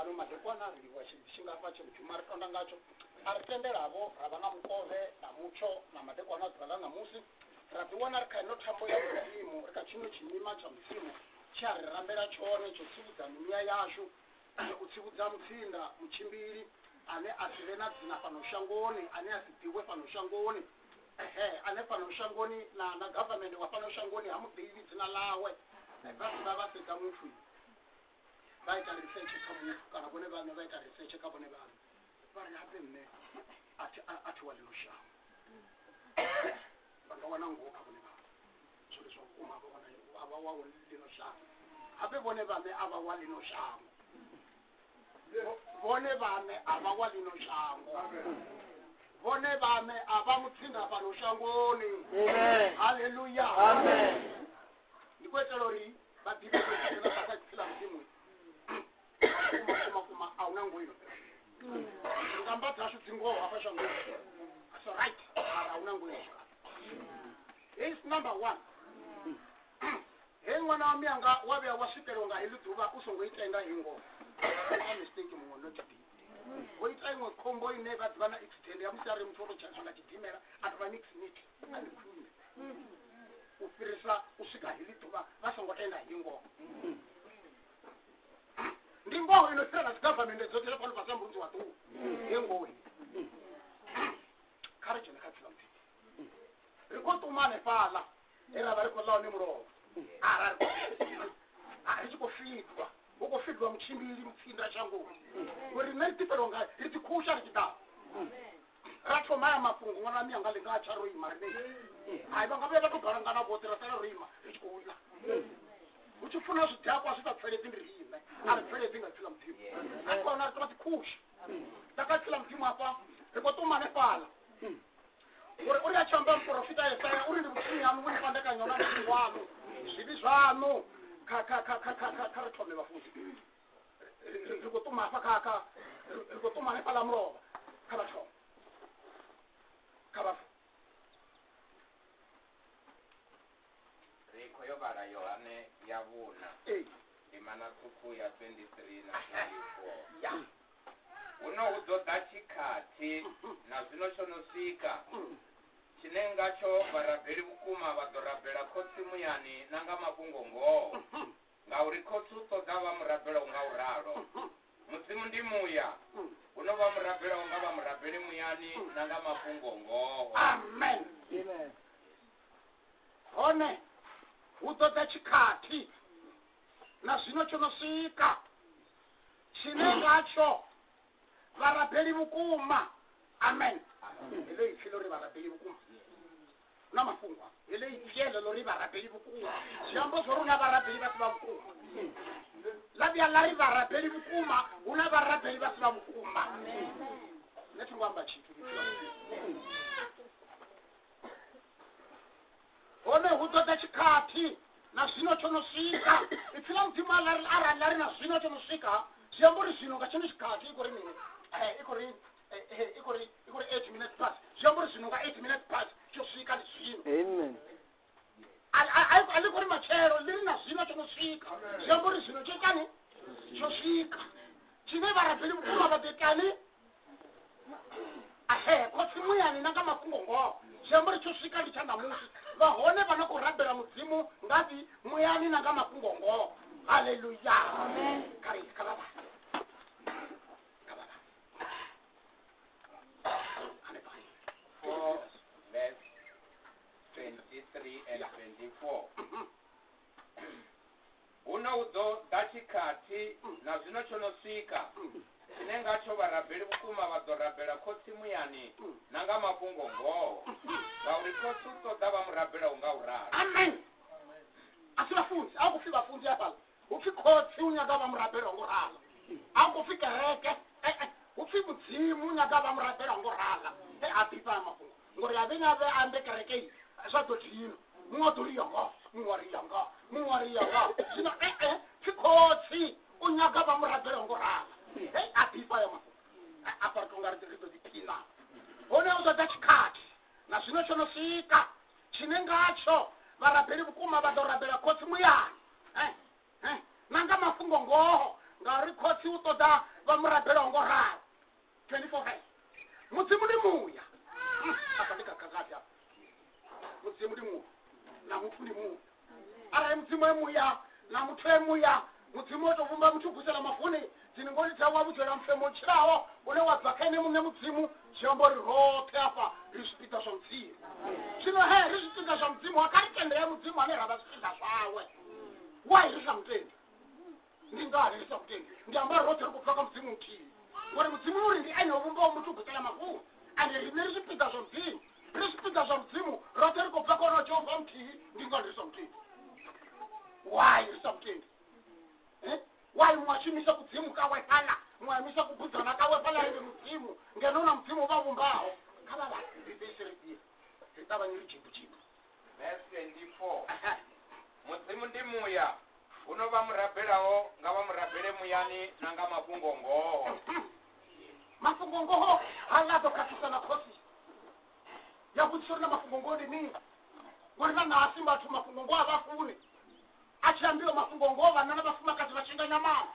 ngano madekwana riwa chingafa chimari tonda ngacho aritenderavo ravana mukove namucho namadekwana dzala namusi ratiwana rikaino tambo yamuzimu rikachino chimima chamuzimu charirambira chone chotsivudza mimiya yashu kutsivudza mutsinda muchimbiri ane asive nadzina panoshangoni ane asidiwe panoshangoni ane panoshangoni na government wapanoshangoni hamudivi dzina lawe vasina vaseka mufu vaita research kamufu kana kune vanhu vaita research kabone vanhu vari hape mme ati walinoshango vangawana nguo kabone vanhu zviri zvokuma avawa linoshango hape vone vame avawa linoshango vone vame avawa linoshango vone vame avamutsinda panoshangoni haleluya amen ndikwetero vadivekuina vakadzila mzimwe kuma auna ngoino ngamba dzashu dzingohwa pashangoni so right auna ngoino is number 1 mwana wami anga wabe washikelonga helidhuva usongoitenga hingo mistake muono chiti woita imwe kombo ine vadzivana extend yamusari mutoro chazonga chidhimera atva mix meat andikuni ufirisa usvika helidhuva vasongotenga hingo ndimboho inosira government dzotera pano pasamburudzi watu hengowe courage nekatsila mti rikotumane pala era vari kulawo nemuroho arichikofidwa ukofidwa muchimbiri mutsinda changu uri neritiperonga ritikusha richidao ratomaya mafungu mwana miyanga linga acharoima rinei hai vangavea vatogarangana vose rasara roima richikuuya uchifuna zvidhakwa zvitapferedzi ndirime aripferedzi ngatsila mutimu akaona ritoti kusha takatsila mutimu apa rikotomane pala uri achamba muprofita yesaya uri ndikuchini yanu uri pandakanyona mutingu wanu zvivi zvanu karitome vafuzi rikotuma apa rikotuma nepala murova kavatoma kavafu riko yobara yohane yavuna imana kuku ya 23 na 24 uno udzodza chikati na zvino chonosvika chinenga cho varabheri vukuma vadorabhera kotsi muyani nanga makungongo ngauri kotsi utodzava murabhera ungauraro mudzimu ndimuya unova murabhera ungava murabheri muyani nanga makungongo amen one udzodza chikati na zvino chonosvika chinenga cho varabheri vukuma amen ele ifilo ri varabheri vukuma na mafungwa ele ifiyelo lori varabheri vukuma shambo zoro na varabheri vasiva vukuma labia lari varabheri vukuma una varabheri vasiva vukuma netingwamba chitu one hudzodza chikati na zvino chonosvika ifila mudzimu aralari na zvino chonosvika shambo ri zvino ngachino chikati ikori nini ikori 8 minutes past shambo ri zvino nga 8 minutes past chosvika zvino amen alikori machero liri na zvino chonosvika shambo ri zvino chekani chosvika chine varabheri vukuma vadekani kotsi muyani nanga makungongo shambo ri chosvika richanamusi vahone vanokurabhera mudzimu ngati muyani nanga makungongo haleluya amen kari kavava verse 23 and 24 uno udzodza chikati na zvino chonosvika chinenga cho varabheri vukuma vadorabhera kotsi muyani nanga makungongo ngauri kotsi utodzava murabhera ungaurara amen asi vafunzi akufi vafunzi apala ufi kotsi unyakava murabhera ungorala akufi kereke ufi mudzimu unyakava murabhera ungorala apipa mafungo ngori avenave ambe kereke zvatotino mwatoriyanga zvino fikotsi unyakava murabhera ungorala apipa mafungo aparitongaritotipina one udzodza chikati na zvino chonosvika chinengacho varabheri vukuma vadorabhera kotsi muyani nanga mafungo ngoho ngauri kotsi khotsi u ṱoḓa vha murabela ngo ralo 24 mudzimu ndi muya apa ndi kakakati apa mudzimu ndi muya na muthu ndi muya arali mudzimu e muya na muthu e muya mudzimu o tovumba muthu kusela mafuni dzini ngoli dzawa vhudzela mfemo tshiraho une wa bva kene muṋe mudzimu zwiamba uri roṱhe afha ri zwipiḓa zwa mudzimu zwino ri zwipiḓa zwa mudzimu akaritendela mudzimu ane ravha zwipiḓa zwawe wai ri sa mutendi ndi ngani ri sa mutendi ndi amba roṱhe ri kubva kha mudzimu muthihi ngori mudzimu uri ndi ene o vhumbaho muthu kusela mafuni ande rine ri zwipiḓa zwa mudzimu ri zwipiḓa zwa mudzimu roṱhe ri kubva kha Jehova muthihi ndi ngani ri sa mutendi wai ri sa mutendi wai mwashimisa kudzimu kawe phala mwamisa kubudzana kawe phala ende mudzimu ngeno na mudzimu vavumbaho kava vanhu ndibeseridia ritavanyiri chipuchipu verse 24 mudzimu ndi muya unova murabelaho nga vha murabele muyani na nga mafhungo ngoho mafhungo ngoho halato khatisana khosi ya vhudzisori na mafhungo ngoho ndi mini ngori na nasi vhathu mafhungo ngoho avafuni achiambiwa mafhungo ngoho vana na vafumakadzi vachinganya mama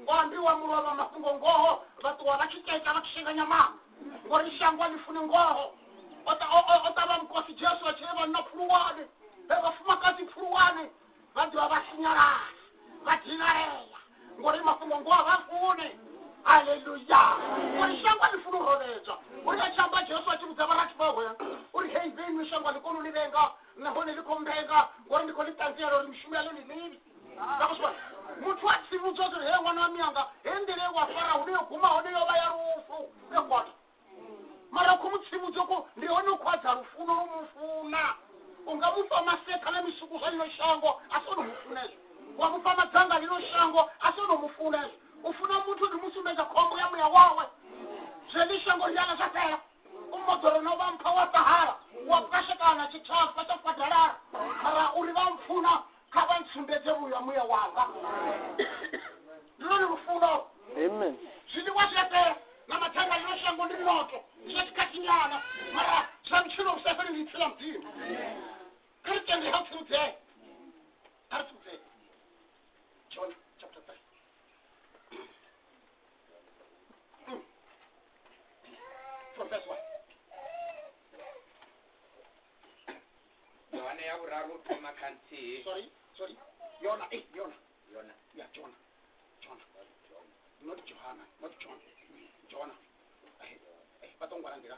ngoambiwa mulova mafhungo ngoho vatuwa vachiteta vachinganya mama ngori shango alifuni ngoho otava mkosi Jesu achireva na pfuluwane vafumakadzi pfuluwane vadiwa vasinyarara vadinareya ngori mafhungo ngoho avafuni haleluya ngori shango alifuni urovedzwa uri achamba Jesu achivudza varati vahwe uri hei venyu shango alikoni ulivenga nahone likombenga ngori ndiko litanziyalo uri mishumi yalo nilini vakuswa muthu atsivudzwa kuti he mwana wa mianga hendele wafara uneyoguma honeyova ya rufu ekota mara kumutsivudzoko ndihone ukhwadza rufuno rumufuna ungamufa maseka nemisukuzo lino shango asi unomufunezvo wamufa madzanga lino shango asi unomufunezvo ufuna muthu kuti musumedza khombo ya muya wawe zvelishango liyana zvapera umodoro novampa watahara wapashakana chitafu pachakwadharara mara uri vamfuna kavansumbedze muya wanga ndinoni rufuno zviliwa zvapera namatanga linoshango ndiri noto zvatikatinyana mara zvamuchino musafiri nditsira mudzimu karitende yautsudzei karitsudzei John chapter 3 from verse 1 Yohana ya vhuraru thoma kha nthihi sorry Yona Yona yeah John not Johanna not John Jonah patongwana ndira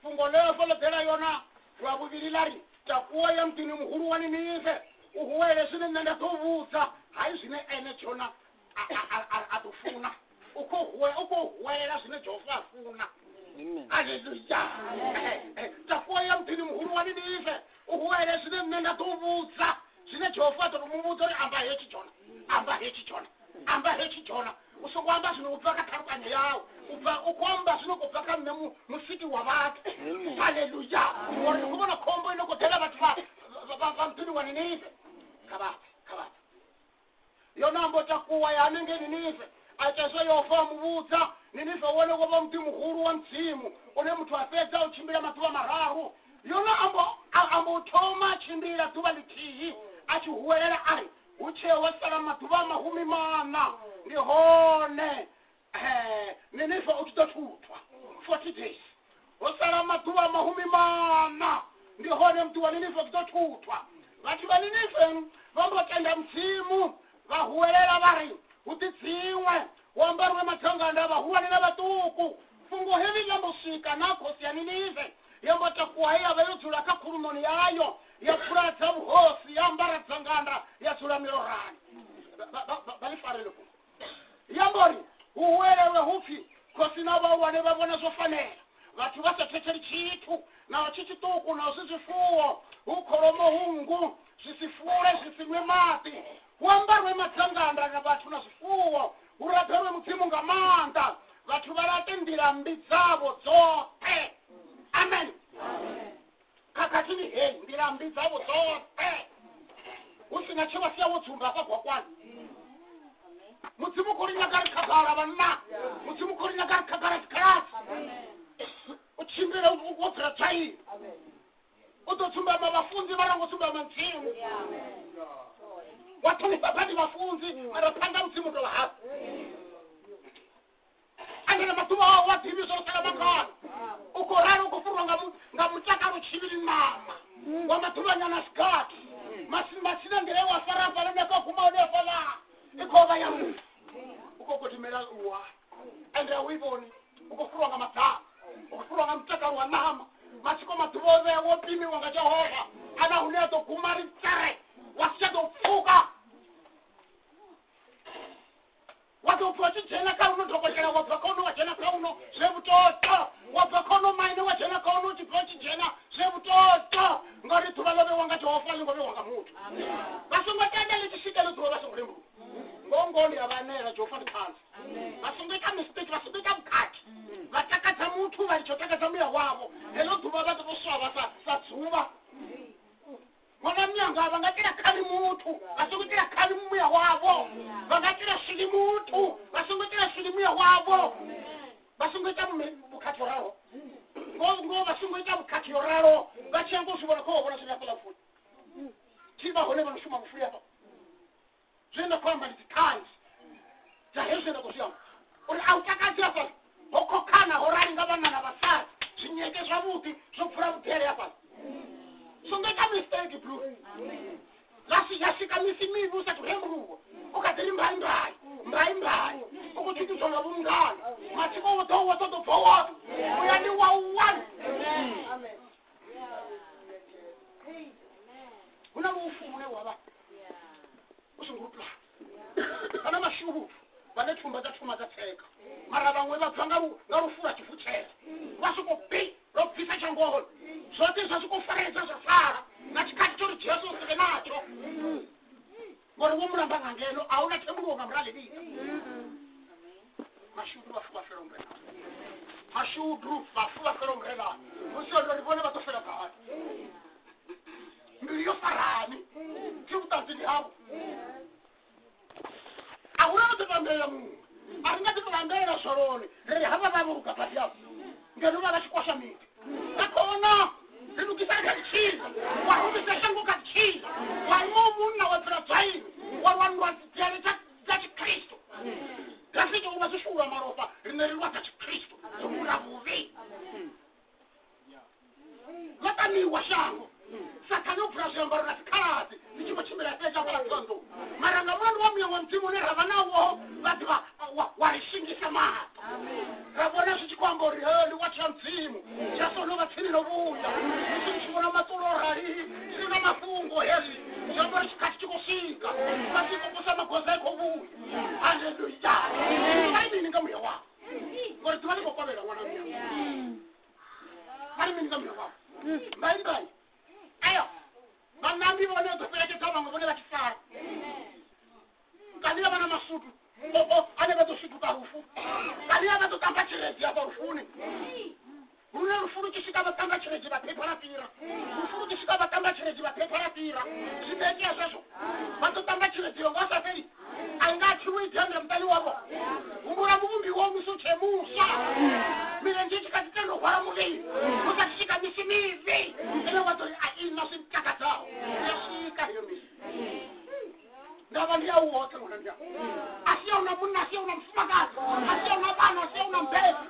fungo lefo lodela Yona lwa vuviri lari takuwa ya mtini muhulu wa Ninive uhuwele zwine nṋe nda tovhudza hayi zwine ene Jona atufuna ukuhuwela zwine Jehova afuna haleluya takuwa ya mtini muhulu wa Ninive uhuwele zwine nṋe nda tovhudza zwine Jehova atomuvhudza uri amba hechi Jona usongo amba zvino ubva katharukanya yawo ukuamba zvino kubva kanne musiki wa vathu haleluya uri kubona khombo inokotela vathu vamtini wa Ninive kavati Yona ambo takuwa yanenge Ninive achazwa Yehova amuvudza Ninive wone kuva mti muhulu wa mzimu une muthu apedza uchimbira mazuva mararu Yona ambo uthoma achimbira dhuva lithihi achihuwelela ari uchewe sala mazuva mahumi mana ndihone Ninive uchitothutwa 40 days osala mazuva mahumi mana ndihone mtu wa Ninive uchitothutwa vati va Ninive vambotenda mzimu vahuwelela vari utidziwe wambarwe matsanganda vahuwanela vatuku fungo heli lambosvika nakhosi ya Ninive yambotakuwa yavayodzula kakhulumoni yayo yapfuradza vuhosi yambara dzanganda yadzula mirorani valifarele ku yambori uhuwelewe hupfi khosi na vauwane vavona zvofanela vathu vasatheteri chithu nawo chichituku nawo zvizifuwo ukholomo hungu zvisifure zvisinwe mati wambarwe madzanganda na vathu na zvifuwo urapherwe mudzimu ngamanda vathu valatendira mbi dzavo dzote amen kakatini hei ndira mbi dzavo dzote usina chevasiya wodzumba kwagwakwani mudzimu korinyagari kagara vanna mudzimu korinyagari kagara tikarati uchimbira wodzira chairi utotsumbama vafunzi varangotsumbama mdzimu watonipa pandi vafunzi marapanda mudzimu tovahapa makana ukorara ukufurwa ngamutakaro chiviri mama wamatuvanyana sikati masina ndere wafarafara nekaguma unefala ikova yamu ukokotimera uwa ende awivoni ukufurwa ngamatama ukufurwa ngamutakaro wa mama masiko matuvove wopimiwa ngajehova ana uneto kumari tsare wasichatofuka watopoti jena kauno dhokotela wabvakono wajena kauno zvevutoto wabvakono maine wajena kauno chipoti jena zvevutoto ngori tuvalove wanga jehova lingove wanga mutu vasongotenda lichisika letuva vasongorembu ngongoni yavanera jehova ndipanzi vasongoita mistake vasongoita mukati vatakadza mutu varichotakadza muya wavo helo tuva vatotoswava sadzuva mwana myanga vangatira kali mutu vasongotira kali muya wavo vangatira shili mutu vasongotira shili muya wavo vasongoita mukati raro ngo vasongoita mukati raro vachengo zvivona kovona zvakapela futi chivahone vanoshuma mufuri apa zvenda kwamba nditikanzi dzahezvenda kuzviyamba uri autakadzira pasi hokokana horaringa vanana vasari zvinyeke zvavuti zvopfura mutere yapasi songoita mistake bro yasvika misi mivi usati uremruwa ukadziri mbai ukuchukidzwa ngavumungano matiko wototobva woto uyani wauwani una muufunu newava usingurupla vana mashuhu vane tumba dzatseka mara vamwe vabva ngarufura chifuchera vasvikopi robvisa changono zvote zvasvikofaredza zvasara nachikati tori jesu usike nacho ngori womuramba ngangeno auna temuronga muralidii mashudu vafu vafera umrenani mashudu vafu vafera umrenani musiondo rivone vatofera pahati mbiri yofarani tiutanzini havo auna notivambera munhu aringativambera zoroni riri hava vavuruka pasi yavo ngeruva vachikwasha miti akona rinukisa katichiza warumisa shango katichiza warimo munna wapfira dzvaini warwanwa dzere dzachikristu gasike unazvishura maropa rine rirwa dzachikristu zomura vuvi vatamiwa shango saka nobvura zviambaro natikadzi ndichimochimira sechakalatsando maranga mwandu wamuyangwa mdzimu nerava nawo vati warishingisa maha ravona zvichikwamba uri heli wacha mdzimu chasonova tsini novuya ichichivona matsororari sina mafungo heli zvambori chikati chikosvika vasikokosa magoza ekovuya haleluya vaimininga muya wavo ngori tivanikokovera mwana muya vaimininga muya wavo mbai ayo vanambi vone dzoperekedza vamwe vone vachifara kandiya vana masutu ane vatosvituka rufu kandiya vatotamba chiredzi apa rufuni rune rufuni chisvika vatamba chiredzi vapeparapira rufuni chisvika vatamba chiredzi vapeparapira zvibeke zvazvo vatotamba chiredzi vangasaferi aingachiwidhandira mutani wavo umbura muvumbi womusu chemusha mirenje chikatitendohwara muviri usachisvika misi mivi ine watori aina zvimitakadzavo yasvika hiyo misi ndava ndiyauwotsa ngona ndiya asiyauna munna asiyauna mufumakazi asiyauna vana asiyauna mbezi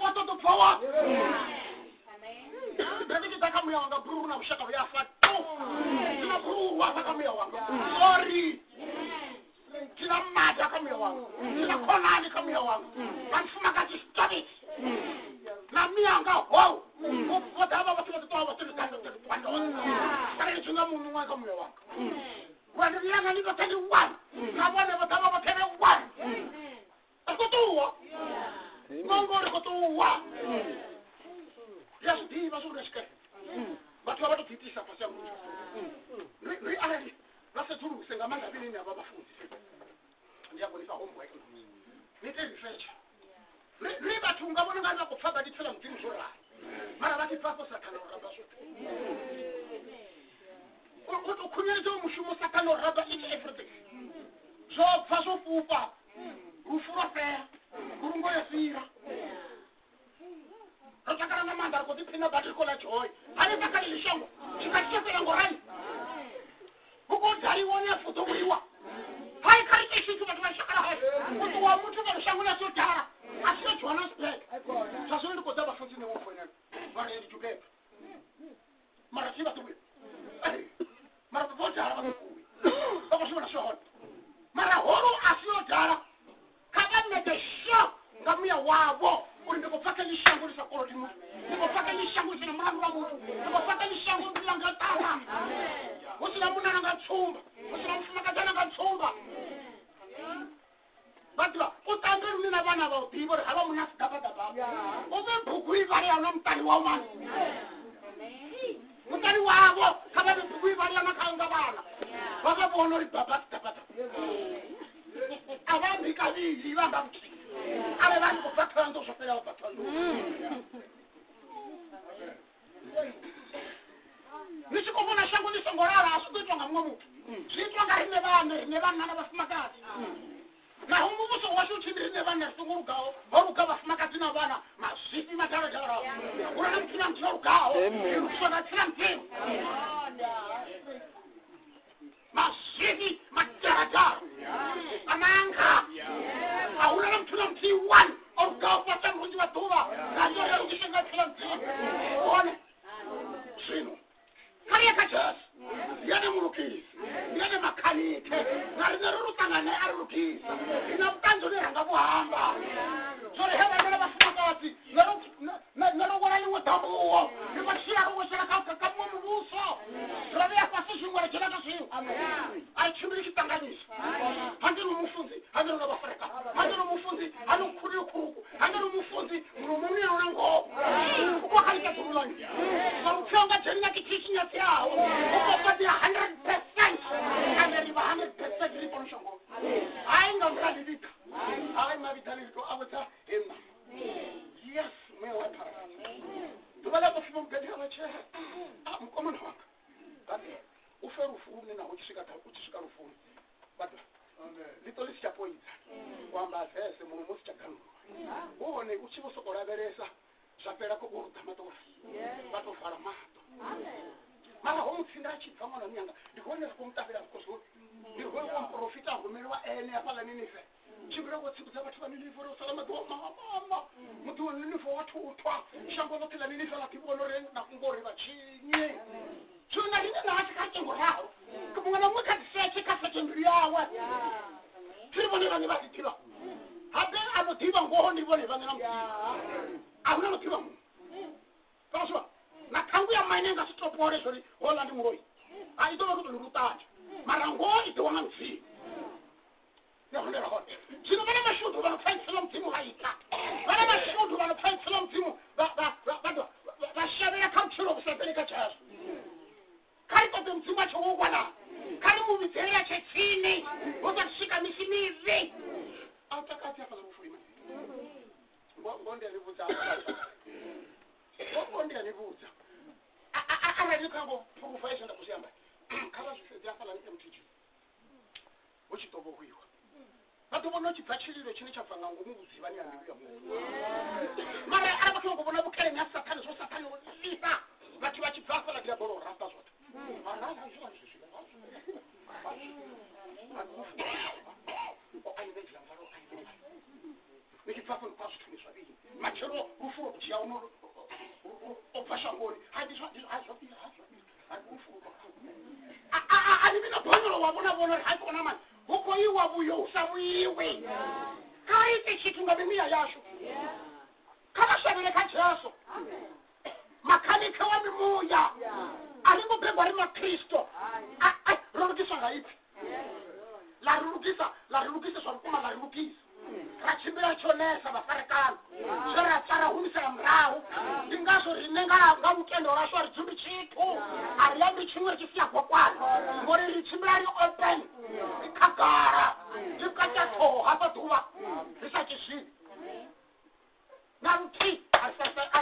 watotobva wapo ndandiki dzakamuya wanga bhururu na ushaka uyafa tina bhururu wazakamuya wanga sorry tina mmadzi akamuya wanga tina konani kamuya wanga vanifumakazi stopiti namiyanga hou vodava vatototova totitandototitwandoza sareichinga munhu umwe kamuya wanga vandivyanga ndingotani one navone vatava vatere one arikotuwa ngongori kotuwa yazvidiva zvoudashikari vatu vavatobvitisa pasi yangu riari vasetsuruse ngamandavinini ava vafundisi ndiyagonisa homework nite research rivatu ungavona ngani vakupfaga nditsela mudzimu zvorari mara vatipfapo satana uramba zvoto ukhunyeredzo mushumo satana uramba each everything zvobva zvofupa rufu rofera ngurungo yofira rotakana namanda rikotipinda batiriko lajoy ane pakalili shango chikati chefera ngorai ukodzariwone futomuriwa hai karikeshitu vatu vashakara hai kuti wa mutu vanoshango nasodhara asiyo johannesburg zvazvo utambira unina vana va utivo ri hava munhu a sidabadaba uve bhuku ivariya na mutani wa mani mutani wavo kava ve bhuku ivariya na khaanga vana va va vona ri baba sidabadaba a va mbi kavili va nga vuti a ve vanhu ku bathanzo swo fela va bathanzo ni xi komona xangu ni songorara a swi titwa nga mun'we muthu swi twa nga ri ne vanhu na vafumakazi na umubuso washo uchindiri ne vanhu sungulugawo varuga vafumakazi na vana mazvipi mataradara urana mutuna mtinorugawo kusona tsira mtemo mazvipi mataradara amanga aurana mutuna mti one orugawo fasa mrunji vaduva ngandore ukishenga tsira mtemo one zvino kariya kajasi yane murukisi yane makhanike ngarine rurutangane arurukisa ina vutanzo leranga vuhamba zvori hevanera vafumakazi nerogora limwe dambuwo rivashirarogoshera kamwe muvuso zviroveya pasi zvimwe recheraka zvinhu aichimbiri chitanganisa handiri mufunzi handiri navafareka handiri mufunzi hanokuriri kuruku handiri mufunzi murumuniyona ngovo ukwakalika dzurulani varupyonga jerinakitichinyatsi yawo ukopati 100% kameriva 100% riponoshongo hainga mradivika hai mavitaliriko avota hema yes mwe wapara tuvala kufuma mgandira vache mukomana wanga bade ufe rufuni na uchisvika rufuni bade lito lisichapoidza kwamba zese munhu musichaganurwa uone uchivosokoraveresa zvapera kokuruda matofi vatovhara mato mara homutsinda achibva mwana munyanga ndikuonera kumutavira because ndikuona kumuprofita agumeri waene apala ninife chibira kutsibudza vatu vaninife rosala maduwa mama muti waninife watutwa shango votela ninife lativonorenga kungori vachinye zvona rine naati kachengo raro kumwana mwe kadiseche kaseche mbiri yawe tiri vone vane vazitiva habe anotiva ngoho ndivone vane namutiva akuna notiva munhu paswa nakangu ya mainenga sitopore zvori holandi muroi aitova kuti ndurutanja mara ngoho idewanga mdzimu nehondera honde zvino vane mashudhu vanopfaisira mudzimu vaita vane mashudhu vanopfaisira mudzimu vashavira kauchiro kusapereka chazo kari tote mudzimu acho wokwana kari muvidzera chetsini vozakusvika misi miviri autakati afaza kufurima ngonderivudza ngonderivudza aranikangopurufa izvenda kusiyamba kava zvifedzi afala nemtiji uchitovohwiwa vatovona uchibva chiriro chine chabvanga ngomukuziva neambiya mara aravakangovona vukere nasatani zvosatani isa vati vachibva afala diabolo rasta zvota nichibva kunhu kwazvituni zvaviri machero rufuro kuchiya obvashangoni anivina bhonyoro wavona ri haikona mani ukoiwa vuyo usavuyiwe kaite chitunga mimiya yasho kavashavire kajesu makanike wa mimuya aringobhebwa ri makristo rorukiswa ngaipi larirukisa zvarukuma larirukisa rachimbira chonesa vafarekano zveratsarahumisira murau ndingazvo rine ngamutendo rasho haridzumbi chitu hariyambi chimwe richisiya kwakwano ngori richimbira ri open rikagara rikatatoha padhuva risachizvivi naruti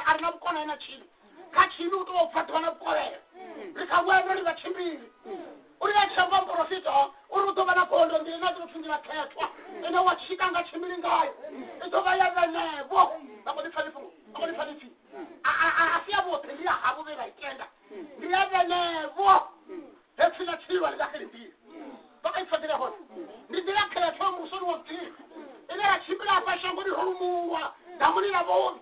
harina mukona ina chini kachini utobvadhwa namukovera rikaweno rivachimbiri uri vachamba muprofita uri kutova nagondo mbiri natinopfindira ketwa ine wachikanga chimbiri ngayo itova yavenevo vakodipfanifi asiyavote ndiya havo vevaitenda ndiyavenevo hepfina chirwa lidakeli mbiri vakaipfandire hona ndindirakhetwa musoni wokutiri ine rachimbiri apashango rihorumurwa ndamunira vovi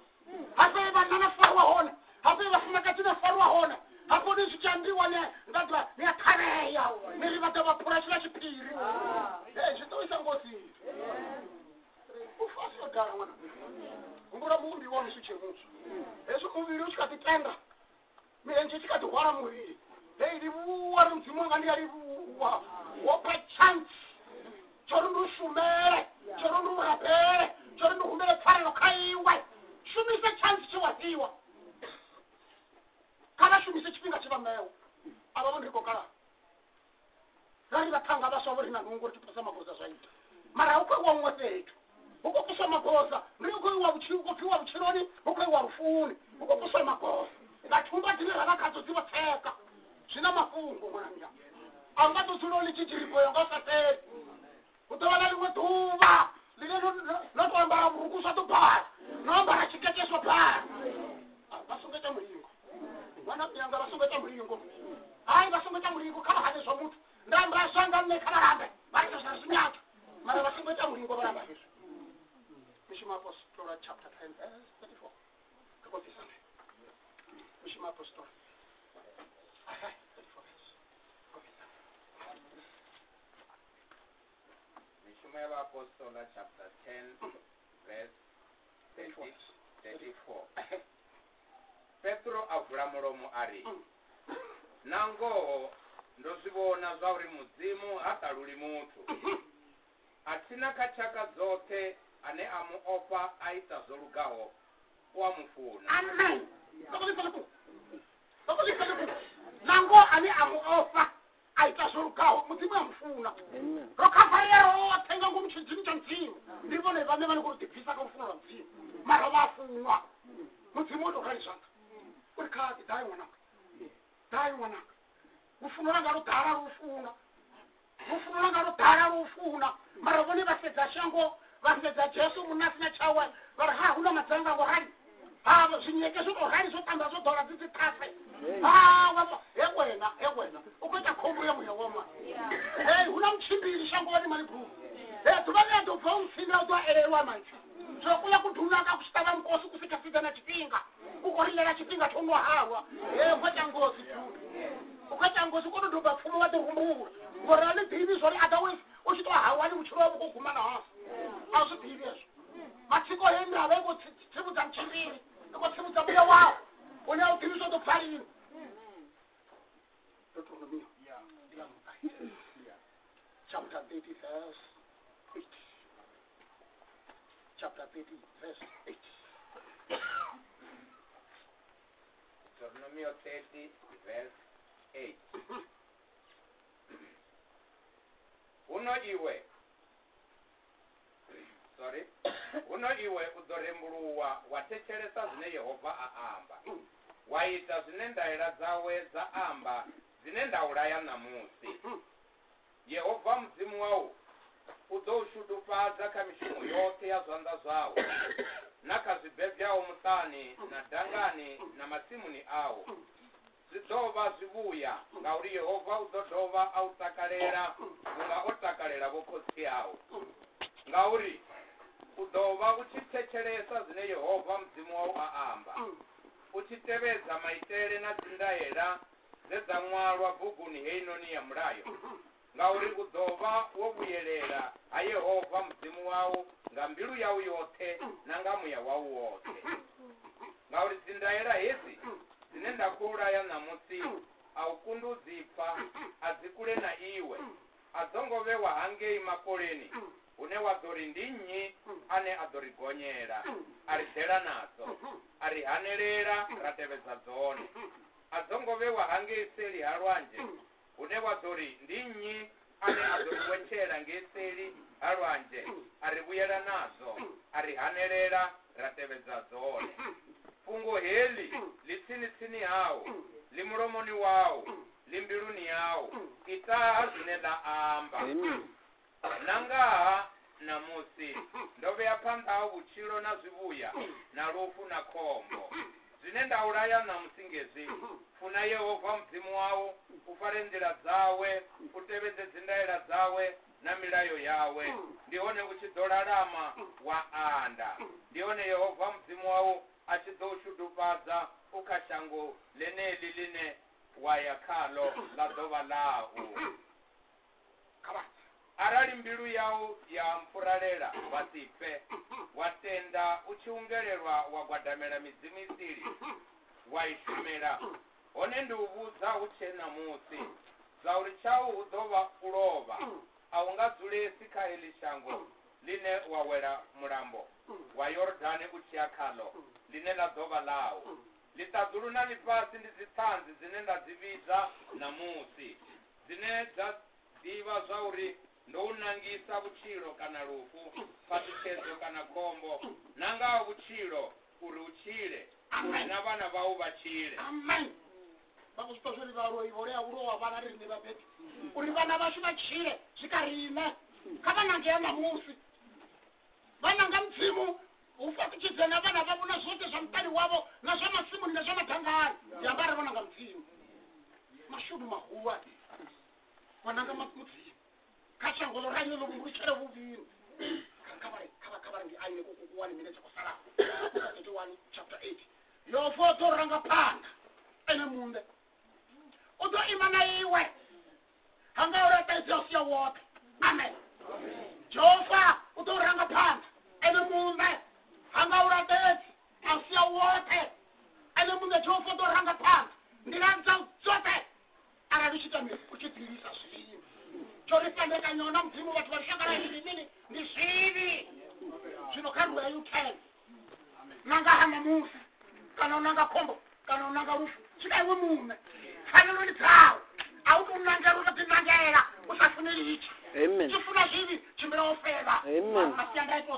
hape vanana farwa hona hape vafumakatine farwa hona hapo nizvichandiwa ngadwa neyakareya nerivata vapura chila chipiri zvitoisa ngozi ufasodara mwana kumbura muviri wamusu chemusu hezvo muviri uchikatitenga mirenje chikatirwara muviri rivuwa rimudzimu wanga ndiyarivuwa wopa chance chorundushumere chorundurapere wa mwetu uko kusoma kosa ndio kwa uchironi uko wa rufuni uko kusoma kosa ngathumba dine rakatso zibatheka sina mafungo mwana angato tuloli chichiripo yongasathe utawala limothuba lile notwambara burukusa to bhaya nombara chikecheso bhaya basungeta mulingo mwana myanga basungeta mulingo hayi basungeta mulingo khala hade somuntu ndamba sanga nekhala rambe bathi sasinyaka mara basungeta mulingo baramba hizo Mishima Apostle chapter 10 verse 34 Kako tisane Mishima Apostle 34 Mishima Apostle chapter 10 verse 34 Petro avula mulomo ari nango ndozivona zvauri mudzimu hataluli mutu atina kachaka zote ane amuopa aita zolugaho wamufuna amen nango ane amuopa aita zolugaho mudzimu amufuna rokafarero watenga ngomchijini cha mdzimu ndivone vane vane kurutibvisa kamufuna wa mdzimu mara vafunwa mudzimu otokarizvanga uri kati dai mwananga rufuno ranga rudhara rufuna mara vone vasedza shango vasedza Jesu munasina chawe vari huna madzanga ngorari zvinyeke zvotorari zvotamba zvodhora dzidzitase ewena ukuita khombo yemweya womwana huna muchimbiri shangoni mari bhuku tuvanedobva umtsindira kuti waererwa maiti zvokuya kudhunaka kuchitava mukosi kusika na chipinga kukorilera chipinga chonwaharwa ukaita ngozi ukaita ngozi kododobva pfumo vatorumbura ngorani dhivi zvori otherwise uchitohawani muchirova kuguma nahasi azvidhivi ezvo matsiko henyu havaingotsivudza muchimbiri ingotsivudza muya wavo une udhivi zvotopfarira chapter 30 verse 8 chapter 30 verse 8 Deuteronomy 30 verse 8 uno iwe udorembuluwa watecheresa zvine Yehova aamba waita zvine ndaira dzawe dzaamba dzine ndauraya namusi Yehova mudzimu wawo udoushudufadza kamishumo yote ya zvanza zvawo nakazvibhebyawo mutani nadhangani namatsimuni awo zvidova zvivuya ngauri Yehova udodova autakalera unga otakalera vokosi awo ngauri udova uchitecheresa zvine Yehova mudzimu wawo aamba uchitevedza maitere nadzindaera dzedzamwalwa bhuguni heinoni yamurayo ngauri udova wovuyerera aYehova mudzimu wawo ngambilu yawo yote nangamuya wawo wote ngauri dzindaera hezi dzine ndakuuraya namusi aukundudzipfa adzikule na iwe adzongovewa hangei makoleni une wadhori ndinyi ane adhorigonyera aridhera nadzo arihanerera ratevedza dzone adzongovewa hangei seli harwanje une wadhori ndinyi ane adhorigwechera ngeseli harwanje arivuyera nadzo arihanerera ratevedza dzone fungo heli litsini hawo limuromoni wawo limbiluni yawo itaha zvine daamba nangaha namusi ndoveya panthawo vuchiro na zvivuya na rufu na khombo zvine ndauraya namusi ngezi funa Yehova mudzimu wawo ufare nzira dzawe utevedze dzindaira dzawe na milayo yawe ndione uchidorarama waanda ndione Yehova mudzimu wawo achidoushudufadza ukashango leneli line wayakhalo la dova lawo arali mbilu yawo ya mpfuralela vasife watenda uchiungererwa wagwadamela midzimu isili waishumela one ndiuvudza uchena musi zauri chawo udova ulova aungadzulesi kha eli shango line wawela mulambo wa Yordani uchiyakhalo line la dova lawo litadzulu na lifasi ndi zitsanzi zine ndadzividza namusi zine dzadziva zvauri ndounangisa vuchiro kana lufu na khombo nanga vutshilo uri utshile uri na vana vau va tshile. Amen. Vakusipazvori varoi voreya urowa vana rini vapeti uri vana vashu vachile zvikarime kavanangeya namusi vananga mudzimu ufa kuchidzana vana vavo nazvote zvamutari wavo nazvamasimu nazvamadhangari yambari vananga mudzimu mashudu mahuwa vananga mudzimu kachangolo ranye lokumbuchere vuviri kavari aine kukuwani minutes kusara 31 chapter 8 yofoto ranga panda ene munde uto imana iwe hanga urataizia usiya wote amen Jehova uto ranga panda ene munde hanga urataizia usiya wote ene munde Jehova uto ranga panda ndiranza zote aravishitamiri kuchidzirisa zviri chorifandeka nyona mdzimu vatu varishakara nini ndizviri zvinokarwa U10 nanga hama musi kana unanga khombo kana unanga rufu chikaiwe mume fanelo lidzawo auti unangeruka tinangela usafuniri ichi Amen. chifuna zvivi chimbira ofela Amen. masiyanda ito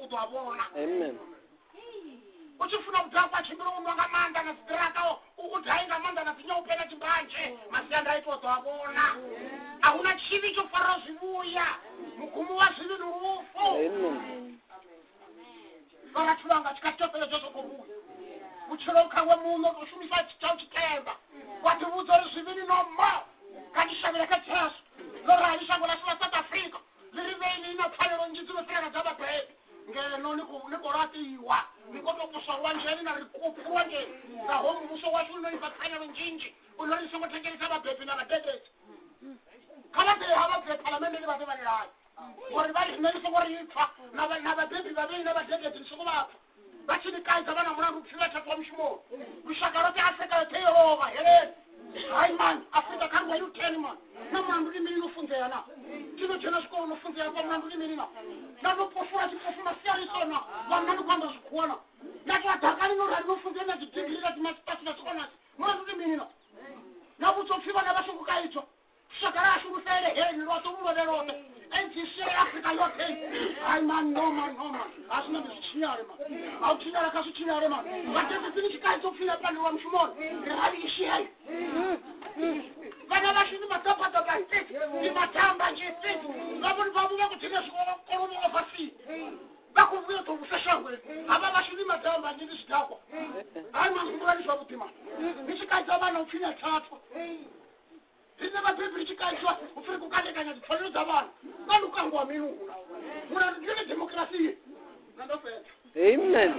udwavona Amen. uchifuna kudhakwa chimbira unwanga manda nazidirakawo udhainga manda nazinyopena chimbanje masiyanda ito udwavona hauna chivi chofarira zvivuya mugumu wa zvivi nurufu Amen. varatulanga chikatopera chosokovuya uchiro ukangwe muno ushumisa chitau chitemba watiudza uri zviviri nomo kandishavira katesu lorali shango lasula South Africa liri veini inafaniro njidzinofirana dzababhedi ngeno nikoratiwa nikotokusarwa njeni narikupurwa njeni nahomu muso wacho unoivafaniro njinji unorisongotengeresa vabhebhi navadedezi kavabhei havabve palamende nivatevanirayo uri vari zvinerisongoriipfa navabhebhi vavei navadedezi nisokuvapfa vachinikaidza vana muna rupfiva tatwa mushimoni kushaka roti afrika yoteirova hereni hai mani afrika karwa U10 mani namulandu rimiri nofunzeya na tinojena zvikoro nofunzeya pamulandu rimiri na nanopofura chipofu masiyarisona vanandikwamba zvikuona nativadhakani norari nofunzeya nachidigiri natimastasi nachikonasi mulandu rimiri na navutsopfiva navashungukaitsva shakara ashungufere heni rotomuroverote enzisire afrika yote hai mani no mani asina ndizvichinyare mani auchinyara kazvichinyare mani vatezisini chikaitsopfira pandiwa mushumoni rarishiyai vana vashini matapatapa nsiti imatamba njisiti vamuva kutine zvikoromo ovasi vakuvuya tokusashangwe hava vashini matamba njini zvidhakwa hai mani kumuraniswa kuti mani nichikaitsa vana upfinya tatwa zvine vabhebhiri chikaitwa ufiri kukandekanya dzifaniro dzavanhu ngandukangwa minuna muna ndine demokrasi iyi nandopedza Amen.